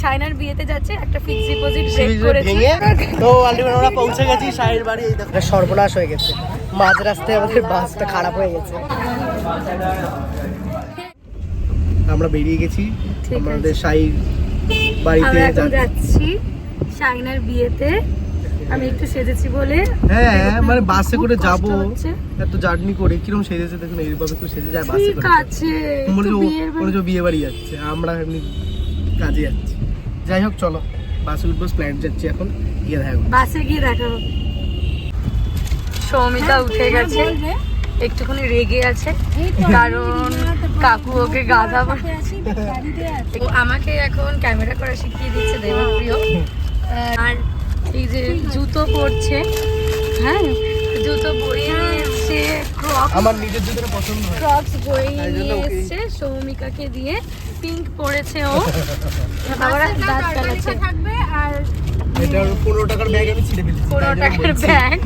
Shiner বিয়েতে যাচ্ছে, একটা ফিক্সড ডিপোজিট ব্রেক করেছে তো আলটিমেট আমরা পৌঁছে গেছি শাইনের বাড়ি। এই দেখো সর্বনাশ হয়ে গেছে, মাঝ রাস্তায় আমাদের বাসটা খারাপ হয়ে গেছে। আমরা বেরিয়ে গেছি আমাদের শাইর বাড়িতে যাচ্ছি শাইনার বিয়েতে। আমি একটু সেজেছি বলে, হ্যাঁ মানে বাসে করে যাব, এত জার্নি করে কিরকম সেজেছে দেখুন, এইভাবে একটু সেজে যায় বাসে করে। ঠিক আছে, মনে হচ্ছে বিয়ে বাড়ি যাচ্ছে, আমরা এমনি কাজে যাচ্ছি। যাই হোক চলো বাসে উঠবো, প্ল্যান্ট যাচ্ছি এখন, গিয়ে দেখা বাসে গিয়ে দেখা হবে। সৌমিতা উঠে গেছে, একটুখানি রেগে আছে কারণ কাকু ওকে গাধা আমাকে এখন ক্যামেরা করা শিখিয়ে দিচ্ছে দেবপ্রিয়। আর এই যে জুতো পরছে, হ্যাঁ জুতো বইয়ে নিয়েছে, আমার নিজের জুতোটা পছন্দ হয়, ক্রক্স বইয়ে নিয়ে এসছে সৌমিকাকে দিয়ে। পিঙ্ক পরেছে ও, আবার দাঁত কালাচ্ছে। আর এটা 15 টাকার ব্যাগ আমি ছিঁড়ে ফেলেছি, 15 টাকার ব্যাগ।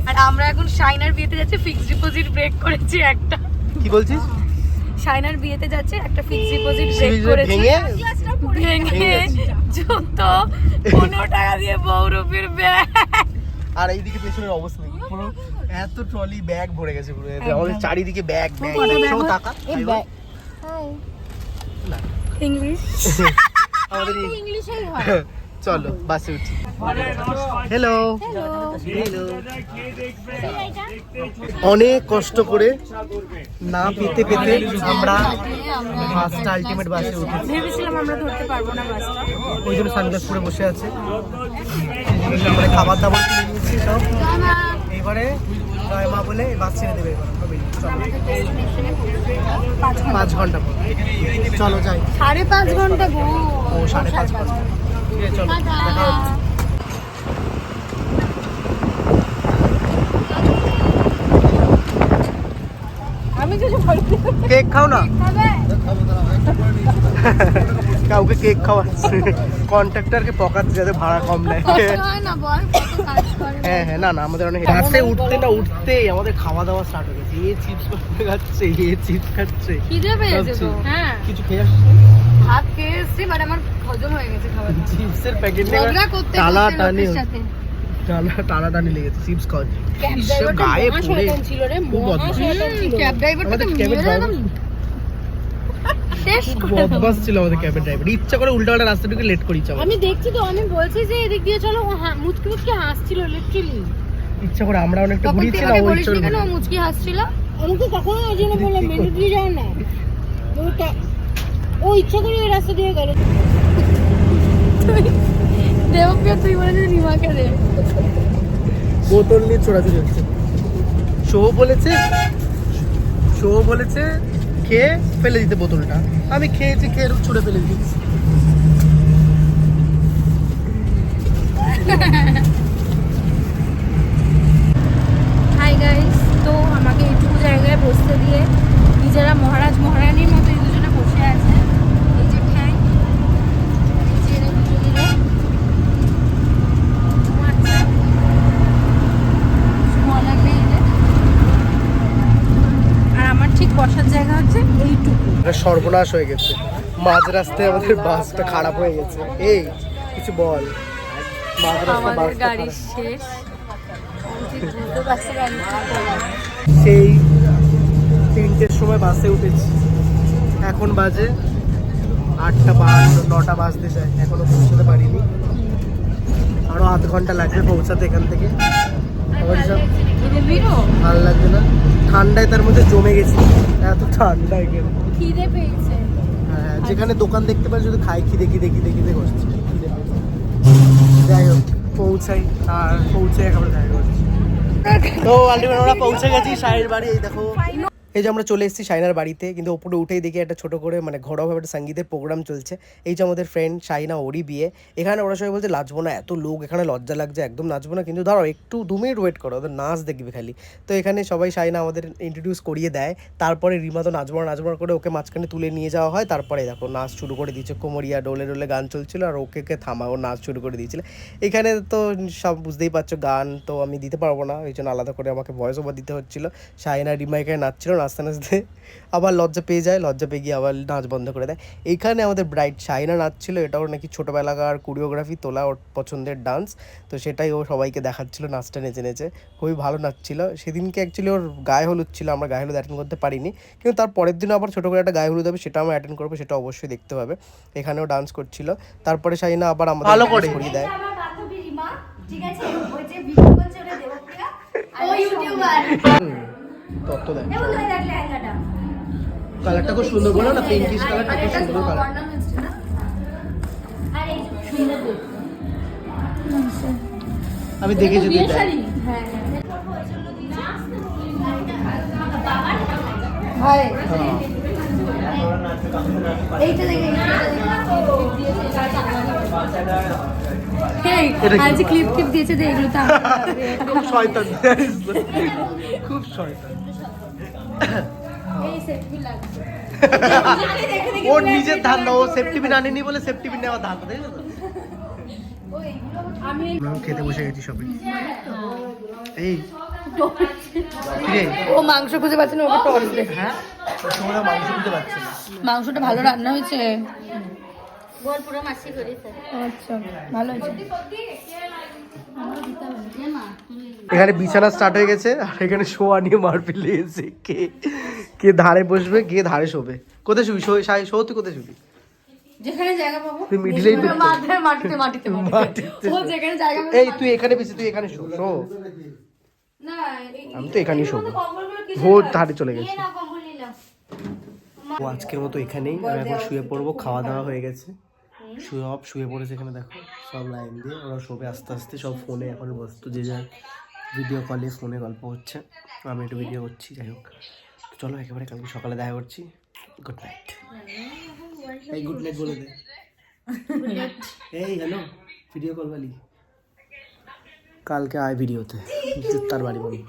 আর আমরা এখন শাইনার বিয়েতে যাচ্ছি, ফিক্সড ডিপোজিট ব্রেক করেছি একটা। কি বলছিস? শাইনার বিয়েতে যাচ্ছে, একটা ফিক্সড ডিপোজিট ব্রেক করেছি, ভেঙে জুতো 15 টাকা দিয়ে বহুরূপীর ব্যাগ। আর এইদিকে পেছনের অবস্থা নেই, পুরো এত ট্রলি ব্যাগ ভরে গেছে পুরো, আমাদের চারিদিকে ব্যাগ ব্যাগ সব টাকা। ইংলিশ আমাদের ইংলিশেই হয়। চলো বাসে উঠি। হ্যালো হ্যালো, অনেক কষ্ট করে না পেতে পেতে আমরা বাসটা আলটিমেট বাসে উঠেছি। ভেবেছিলাম আমরা ধরতে পারবো না বাসটা, ওই জন্য সানগ্লাস পরে বসে আছে। আমরা খাবার দাবার কিনে নিয়েছি সব, এইবারে জয় মা বলে বাস ছেড়ে দেবে। 5 ঘন্টা পর চলো যাই। 5.5 ঘন্টা গো। ও 5.5 ঘন্টা, চলো দেখা হচ্ছে। আমি কিছু বলি, কেক খাও না, কাউকে কেক খাওয়াচ্ছে, কন্ট্রাক্টরকে পকাচ্ছে যাতে ভাড়া কম নেয়। হ্যাঁ হ্যাঁ, না না আমাদের অনেক বাসে উঠতে না উঠতেই আমাদের খাওয়া দাওয়া স্টার্ট হয়ে গেছে। এ চিপস খাচ্ছে, এ চিপস খাচ্ছে, খিদে পেয়েছে তো। হ্যাঁ কিছু খেয়ে আসছে, ভাত খেয়ে এসেছি, বাট আমার হজম হয়ে গেছে খাবার। চিপসের প্যাকেট নিয়ে টানাটানি লেগেছে, চিপস খাওয়া গায়ে পড়ে ছিল রে, ক্যাব ড্রাইভারটা তো বদমাস ছিল আমাদের ক্যাবের ড্রাইভার, ইচ্ছা করে উল্টাপাল্টা রাস্তা ঢুকে লেট করি। আমি দেখছি তো, আমি বলছি যে এদিক দিয়ে চলো, মুচকি মুচকি হাসছিল লিটারালি, ইচ্ছা করে আমরা অনেকটা ঘুরিয়েছি না, ওই চলে কেন মুচকি হাসছিল। আমি তো কখনো ওই জন্য বললাম মেনু দিয়ে যাও না, ও ইচ্ছা করে এই রাস্তা দিয়ে গেল। দেবপ্রিয় তুই বলে দিবি রিমাকে দে, বোতল নিয়ে ছোড়াছুড়ি হচ্ছে। শো বলেছে খেয়ে ফেলে দিতে বোতলটা, আমি খেয়েছি, খেয়ে ছুঁড়ে ফেলে দিচ্ছি। হাই গাইস, তো আমাকে এইটুকু জায়গায় বসতে দিয়ে নিজেরা মহারাজ মহারানীর মতো এই দুজনে বসে আছে। এই যে ঠ্যাং, এই যে এরা দুজনে ঘুমাচ্ছে, শোয়া লাগবে এই যে। আর আমার ঠিক বসার জায়গা হচ্ছে এইটুকু। সর্বনাশ হয়ে গেছে, মাঝ রাস্তায় আমাদের বাসটা খারাপ হয়ে গেছে। এই কিছু বল, মাঝ রাস্তায় বাস গাড়ি শেষ। সেই 3টের সময় বাসে উঠেছি, এখন বাজে 8টা 9টা বাজতে যায়, এখনো পৌঁছতে পারিনি, আরো আধ ঘন্টা লাগবে পৌঁছাতে এখান থেকে। ভালো লাগবে না, ঠান্ডায় তার মধ্যে জমে গেছি, এত ঠান্ডা এখানে। খিদে পেয়েছে, হ্যাঁ যেখানে দোকান দেখতে পাই শুধু খাই, খিদে করছে। যাই হোক পৌঁছাই, আর পৌঁছে একেবারে দেখা করছি। তো আলটিমেট আমরা পৌঁছে গেছি শাইনের বাড়ি। এই দেখো, এই যে আমরা চলে এসেছি শাইনার বাড়িতে, কিন্তু ওপরে উঠেই দেখি একটা ছোট করে মানে ঘরোয়াভাবে একটা সঙ্গীতের প্রোগ্রাম চলছে। এই যে আমাদের ফ্রেন্ড শাইনা, ওরই বিয়ে। এখানে ওরা সবাই বলছে নাচবো না, এত লোক এখানে, লজ্জা লাগছে, একদম নাচবো না, কিন্তু ধরো একটু 2 মিনিট ওয়েট করো, ওদের নাচ দেখবে খালি। তো এখানে সবাই শাইনা আমাদের ইন্ট্রোডিউস করিয়ে দেয়, তারপরে রিমা তো নাচবো না করে ওকে মাঝখানে তুলে নিয়ে যাওয়া হয়। তারপরে দেখো নাচ শুরু করে দিয়েছে, কোমরিয়া ডোলে ডোলে গান চলছিল, আর ওকে থামা, ও নাচ শুরু করে দিয়েছিল। এখানে তো সব বুঝতেই পারছো, গান তো আমি দিতে পারবো না, ওই জন্য আলাদা করে আমাকে ভয়েস ওভার দিতে হচ্ছিলো। শাইনা রিমা এখানে নাচছিল, নাচতে নাচতে আবার লজ্জা পেয়ে যায়, লজ্জা পেয়ে গিয়ে আবার নাচ বন্ধ করে দেয়। এইখানে আমাদের ব্রাইড শাইনা নাচছিল, এটাও নাকি ছোটোবেলাকার কোরিওগ্রাফি তোলা ওর পছন্দের ডান্স, তো সেটাই ও সবাইকে দেখাচ্ছিল নাচটা নেচে নেচে, খুবই ভালো নাচছিল। সেদিনকে অ্যাকচুয়ালি ওর গায়ে হলুদ ছিল, আমরা গায়ে হলুদ অ্যাটেন্ড করতে পারিনি, কিন্তু তার পরের দিনও আবার ছোটো করে একটা গায়ে হলুদ হবে, সেটা আমরা অ্যাটেন্ড করবো, সেটা অবশ্যই দেখতে হবে। এখানেও ডান্স করছিল, তারপরে শাইনা আবার আমাদের ভালো করে করিয়ে দেয়। আমার বান্ধবী রিমা, ঠিক আছে, ওই যে ভিডিও করছে ওটা দেবপ্রিয়া, ও ইউটিউবার। তত্ত্ব দেয়, এমন হয়ে দেখলে লেহেঙ্গাটা কালারটা খুব সুন্দর, বলো না পিঙ্কিশ কালারটা খুব সুন্দর কালার। আর এই সুন্দর দেখতে। আমি দেখেছি বিয়ের দুইটা। শাড়ি হ্যাঁ হয় হ্যাঁ। এইটা দেখে এই এটা কি? আজ ক্লিপ টিপ দিয়েছে দে এগুলো তো খুব শয়তান, খুব শয়তান। এই সেফটি লাগছে ওর নিজের ধান্দা, ও সেফটি পিন আনেনি বলে সেফটি পিন নেওয়ার ধান্দা, তাই না? আমি আমরা খেতে বসে গেছি সবাই। এই কিরে, ও মাংস খুঁজে পাচ্ছে না, ওকে টস দে। হ্যাঁ তোমরা মাংস দিতে পারছি না। মাংসটা ভালো রান্না হয়েছে। বল পুরো মাসি করেছে। আচ্ছা ভালো হয়েছে। এখানে বিছানা স্টার্ট হয়ে গেছে, আর এখানে শোয়া নিয়ে মারপিট লেগেছে, কে কে ধারে বসবে, কে ধারে শোবে। কোথায় শুবি? শো তুই কোথায় শুবি? যেখানে জায়গা পাবো তুই মিডিলেই তো। মাটিতে মাটিতে মাটিতে মাটিতে ও যেখানে জায়গা পাবো। এই তুই এখানে বেশি, তুই এখানে শো শো। না আমি তো এখানেই শোবো। কম্বলগুলো কি ও ধারে চলে গেছে। না কম্বল নিলাম। ও আজকের মতো এখানেই, আমি এখন শুয়ে পড়বো, খাওয়া দাওয়া হয়ে গেছে, শুয়ে পড়েছে এখানে, দেখো সব লাইন দিয়ে ওরা শোবে আস্তে আস্তে, সব ফোনে এখন বসতো, যে যার ভিডিও কলে ফোনে গল্প হচ্ছে, আমি একটু ভিডিও করছি। যাই হোক, তো চলো একেবারে কালকে সকালে দেখা করছি। Good night. এই গুড নাইট বলে দে। এই হ্যালো, ভিডিও কল বালি, কালকে আয় ভিডিওতে, তার বাড়ি বলবো।